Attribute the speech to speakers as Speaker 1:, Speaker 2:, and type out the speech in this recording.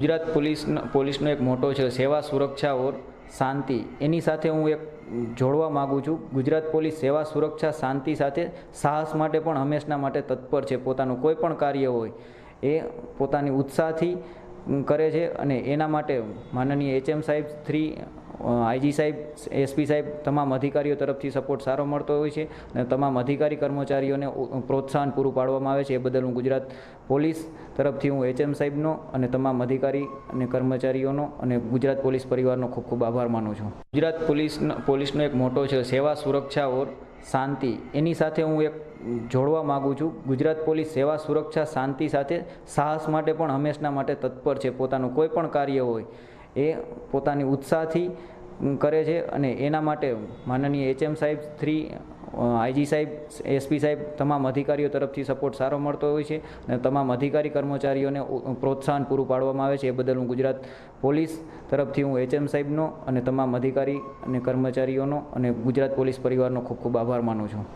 Speaker 1: गुजरात પોલીસનો એક મોટો છે સેવા સુરક્ષા ઓર શાંતિ। એની સાથે હું એક જોડવા માગું છું। ગુજરાત પોલીસ સેવા સુરક્ષા શાંતિ સાથે સાહસ માટે પણ હંમેશના માટે તત્પર છે। પોતાનું કોઈ પણ કાર્ય હોય એ પોતાની ઉત્સાહથી કરે છે અને એના માટે માનનીય એચએમ સાહેબ શ્રી આઈજી સાહેબ એસપી સાહેબ તમામ અધિકારીઓ તરફથી સપોર્ટ સારો મળતો હોય છે અને તમામ અધિકારી કર્મચારીઓને પ્રોત્સાહન પૂરું પાડવામાં આવે છે। એ બદલ હું ગુજરાત પોલીસ તરફથી હું એચએમ સાહેબનો અને તમામ અધિકારી અને કર્મચારીઓનો અને ગુજરાત પોલીસ પરિવારનો ખૂબ ખૂબ આભાર માનું છું। ગુજરાત પોલીસનો એક મોટો છે સેવા સુરક્ષા ઓર શાંતિ। એની સાથે હું એક જોડવા માગું છું। ગુજરાત પોલીસ સેવા સુરક્ષા શાંતિ સાથે સાહસ માટે પણ હંમેશના માટે તત્પર છે। પોતાનું કોઈ પણ કાર્ય હોય એ પોતાની ઉત્સાહથી કરે છે અને એના માટે માનનીય એચએમ સાહેબ શ્રી આઈજી સાહેબ એસપી સાહેબ તમામ અધિકારીઓ તરફથી સપોર્ટ સારો મળતો હોય છે અને તમામ અધિકારી કર્મચારીઓને પ્રોત્સાહન પૂરું પાડવામાં આવે છે। એ બદલ હું ગુજરાત પોલીસ તરફથી હું એચએમ સાહેબનો અને તમામ અધિકારી અને કર્મચારીઓનો અને ગુજરાત પોલીસ પરિવારનો ખૂબ ખૂબ આભાર માનું છું।